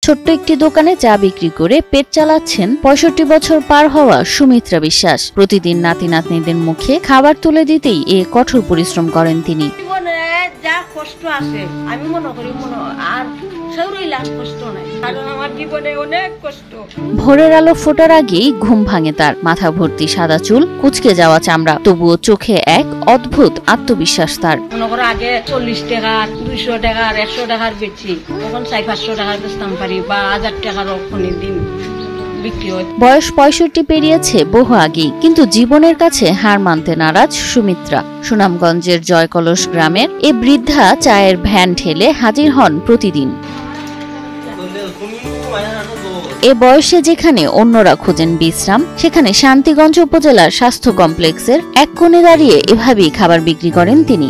ছোট্ট একটি দোকানে চা বিক্রি করে পেট চালাচ্ছেন ৬৫ বছর পার হওয়া সুমিত্রা বিশ্বাস। প্রতিদিন নাতি নাতনিদের মুখে খাবার তুলে দিতেই এ কঠোর পরিশ্রম করেন তিনি। যা কষ্ট আছে আমি মনে করি আর কষ্ট নাই, কারণ আমার জীবনে অনেক কষ্ট। ভোরের আলো ফোটার আগেই ঘুম ভাঙে তার। মাথা ভর্তি সাদা চুল, কুচকে যাওয়া চামড়া, তবুও চোখে এক অদ্ভুত আত্মবিশ্বাস তার। মনে করো আগে ৪০ টাকা ২০০ টাকা ১০০ টাকার বেচি, তখন ৪-৫০০ টাকার বেচতাম পারি বা ১০০০ টাকার অনেক দিন। বয়স ৬৫ পেরিয়েছে বহু আগেই, কিন্তু জীবনের কাছে হার মানতে নারাজ সুমিত্রা। সুনামগঞ্জের জয়কলস গ্রামের এ বৃদ্ধা চায়ের ভ্যান ঠেলে হাজির হন প্রতিদিন। এ বয়সে যেখানে অন্যরা খোঁজেন বিশ্রাম, সেখানে শান্তিগঞ্জ উপজেলার স্বাস্থ্য কমপ্লেক্সের এক কোণে দাঁড়িয়ে এভাবেই খাবার বিক্রি করেন তিনি।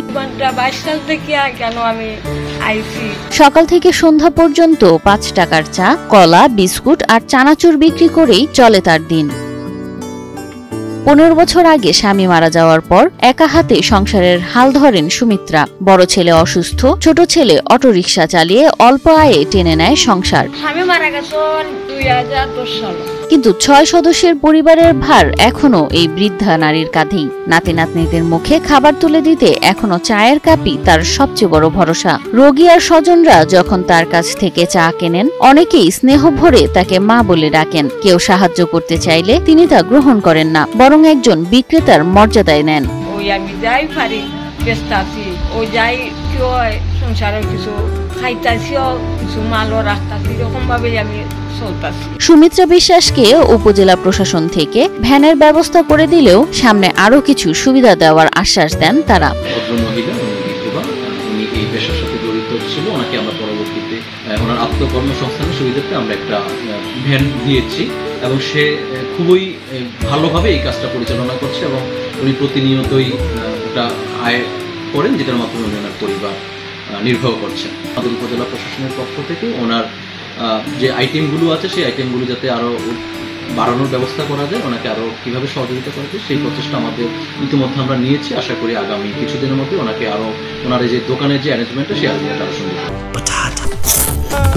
সকাল থেকে সন্ধ্যা পর্যন্ত ৫ টাকার চা, কলা, বিস্কুট আর চানাচুর বিক্রি করেই চলে তার দিন। ১৫ বছর আগে স্বামী মারা যাওয়ার পর একা হাতে সংসারের হাল ধরেন সুমিত্রা। বড় ছেলে অসুস্থ, ছোট ছেলে অটোরিকশা চালিয়ে অল্প আয়ে টেনে নেয় সংসার। স্বামী মারা গেছেন ২০১০ সালে। কিন্তু ৬ সদস্যের পরিবারের ভার এখনো এই বৃদ্ধা নারীর কাঁধেই। নাতি নাতনিদের মুখে খাবার তুলে দিতে এখনো চায়ের কাপই তার সবচেয়ে বড় ভরসা। রোগী আর স্বজনরা যখন তার কাছ থেকে চা কেনেন, অনেকেই স্নেহ ভরে তাকে মা বলে ডাকেন। কেউ সাহায্য করতে চাইলে তিনি তা গ্রহণ করেন না, বরং একজন বিক্রেতার মর্যাদায় নেন। আমি যাই পারি ব্যস্ত আছি, যাই কি হয় সংসারের কিছু খাইতাছিও, কিছু মালও রাখতাছি, এরকম ভাবে আমি চলতাছি। সুমিত্রা বিশ্বাসকে উপজেলা প্রশাসন থেকে ভ্যানের ব্যবস্থা করে দিলেও সামনে আরো কিছু সুবিধা দেওয়ার আশ্বাস দেন তারা। ওনাকে আমরা পরবর্তীতে ওনার আত্মকর্মসংস্থানের সুবিধাতে আমরা একটা ভ্যান দিয়েছি এবং সে খুবই ভালোভাবে এই কাজটা পরিচালনা করছে এবং উনি প্রতিনিয়তই একটা আয় করেন, যেটার মাধ্যমে ওনার পরিবার নির্বাহ করছেন। আমাদের উপজেলা প্রশাসনের পক্ষ থেকে ওনার যে আইটেমগুলো আছে সেই আইটেমগুলো যাতে আরও বাড়ানোর ব্যবস্থা করা যায়, ওনাকে আরও কীভাবে সহযোগিতা করা যায় সেই প্রচেষ্টা আমাদের ইতিমধ্যে আমরা নিয়েছি। আশা করি আগামী কিছুদিনের মধ্যে ওনাকে আরও ওনার যে দোকানের যে অ্যারেঞ্জমেন্টটা সেই অ্যারেঞ্জমেন্ট আরও সুন্দর।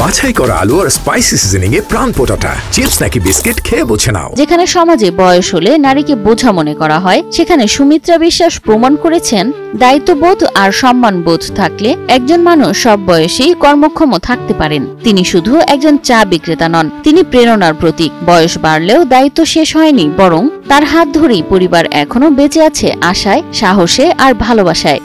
বাছাই করা আলু আর স্পাইসি সিজনিং এ প্রাণ পোটাটা চিপস নাকি বিস্কিট খেয়ে বোঝে নাও। যেখানে সমাজে বয়স হলে নারীকে বোঝা মনে করা হয়, সেখানে সুমিত্রা বিশ্বাস প্রমাণ করেছেন দায়িত্ববোধ আর সম্মানবোধ থাকলে একজন মানুষ সব বয়সেই কর্মক্ষম থাকতে পারেন। তিনি শুধু একজন চা বিক্রেতা নন, তিনি প্রেরণার প্রতীক। বয়স বাড়লেও দায়িত্ব শেষ হয়নি, বরং তার হাত ধরেই পরিবার এখনো বেঁচে আছে আশায়, সাহসে আর ভালোবাসায়।